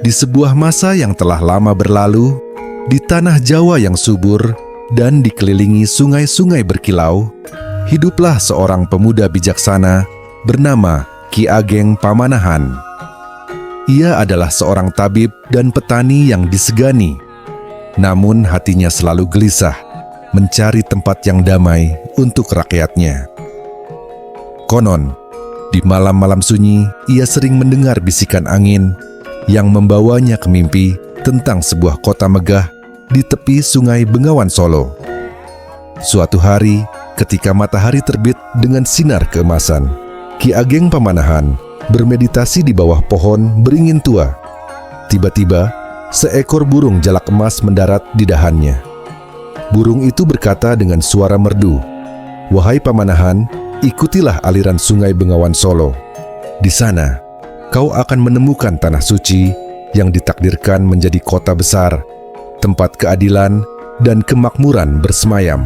Di sebuah masa yang telah lama berlalu, di tanah Jawa yang subur dan dikelilingi sungai-sungai berkilau, hiduplah seorang pemuda bijaksana bernama Ki Ageng Pamanahan. Ia adalah seorang tabib dan petani yang disegani, namun hatinya selalu gelisah mencari tempat yang damai untuk rakyatnya. Konon, di malam-malam sunyi, ia sering mendengar bisikan angin yang membawanya ke mimpi tentang sebuah kota megah di tepi Sungai Bengawan Solo. Suatu hari, ketika matahari terbit dengan sinar keemasan, Ki Ageng Pamanahan bermeditasi di bawah pohon beringin tua. Tiba-tiba, seekor burung jalak emas mendarat di dahannya. Burung itu berkata dengan suara merdu, "Wahai Pamanahan, ikutilah aliran Sungai Bengawan Solo. Di sana, kau akan menemukan tanah suci yang ditakdirkan menjadi kota besar, tempat keadilan dan kemakmuran bersemayam."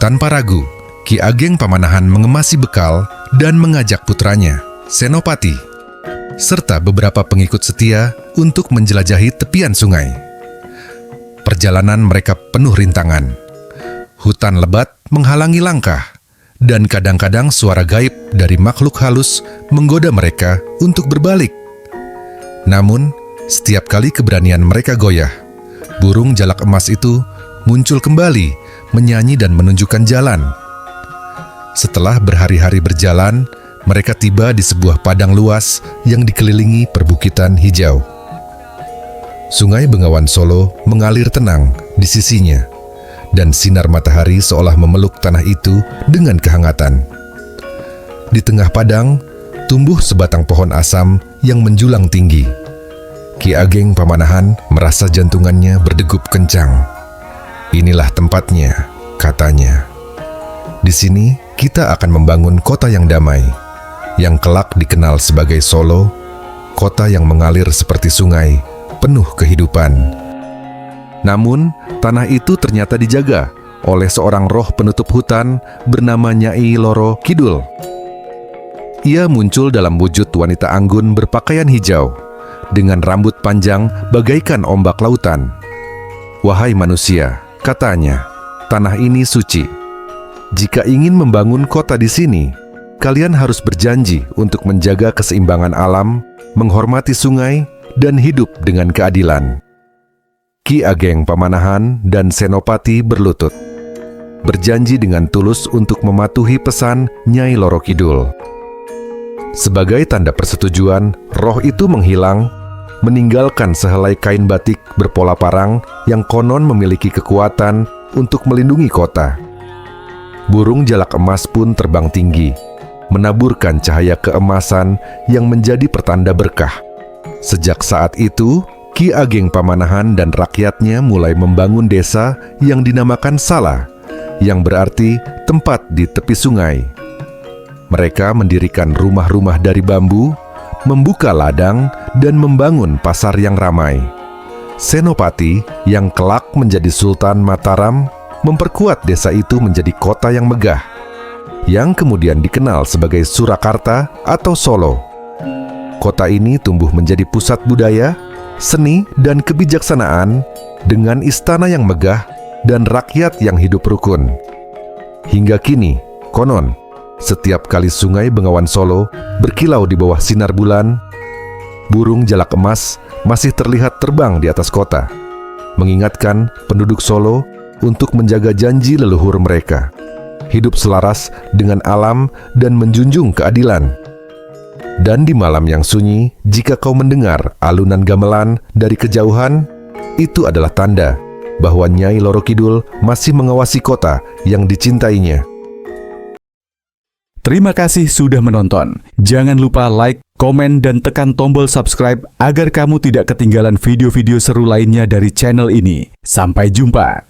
Tanpa ragu, Ki Ageng Pamanahan mengemasi bekal dan mengajak putranya, Senopati, serta beberapa pengikut setia untuk menjelajahi tepian sungai. Perjalanan mereka penuh rintangan. Hutan lebat menghalangi langkah, dan kadang-kadang suara gaib dari makhluk halus menggoda mereka untuk berbalik. Namun, setiap kali keberanian mereka goyah, burung jalak emas itu muncul kembali, menyanyi dan menunjukkan jalan. Setelah berhari-hari berjalan, mereka tiba di sebuah padang luas yang dikelilingi perbukitan hijau. Sungai Bengawan Solo mengalir tenang di sisinya, dan sinar matahari seolah memeluk tanah itu dengan kehangatan. Di tengah padang, tumbuh sebatang pohon asam yang menjulang tinggi. Ki Ageng Pamanahan merasa jantungannya berdegup kencang. "Inilah tempatnya," katanya. "Di sini kita akan membangun kota yang damai, yang kelak dikenal sebagai Solo, kota yang mengalir seperti sungai, penuh kehidupan." Namun, tanah itu ternyata dijaga oleh seorang roh penutup hutan bernama Nyai Loro Kidul. Ia muncul dalam wujud wanita anggun berpakaian hijau, dengan rambut panjang bagaikan ombak lautan. "Wahai manusia," katanya, "tanah ini suci. Jika ingin membangun kota di sini, kalian harus berjanji untuk menjaga keseimbangan alam, menghormati sungai, dan hidup dengan keadilan." Ki Ageng Pamanahan dan Senopati berlutut, berjanji dengan tulus untuk mematuhi pesan Nyai Loro Kidul. Sebagai tanda persetujuan, roh itu menghilang, meninggalkan sehelai kain batik berpola parang yang konon memiliki kekuatan untuk melindungi kota. Burung jalak emas pun terbang tinggi, menaburkan cahaya keemasan yang menjadi pertanda berkah. Sejak saat itu, Ki Ageng Pamanahan dan rakyatnya mulai membangun desa yang dinamakan Sala, yang berarti tempat di tepi sungai. Mereka mendirikan rumah-rumah dari bambu, membuka ladang, dan membangun pasar yang ramai. Senopati, yang kelak menjadi Sultan Mataram, memperkuat desa itu menjadi kota yang megah, yang kemudian dikenal sebagai Surakarta atau Solo. Kota ini tumbuh menjadi pusat budaya, seni, dan kebijaksanaan dengan istana yang megah dan rakyat yang hidup rukun. Hingga kini, konon, setiap kali Sungai Bengawan Solo berkilau di bawah sinar bulan, burung jalak emas masih terlihat terbang di atas kota, mengingatkan penduduk Solo untuk menjaga janji leluhur mereka, hidup selaras dengan alam dan menjunjung keadilan. Dan di malam yang sunyi, jika kau mendengar alunan gamelan dari kejauhan, itu adalah tanda bahwa Nyai Loro Kidul masih mengawasi kota yang dicintainya. Terima kasih sudah menonton. Jangan lupa like, komen, dan tekan tombol subscribe agar kamu tidak ketinggalan video-video seru lainnya dari channel ini. Sampai jumpa.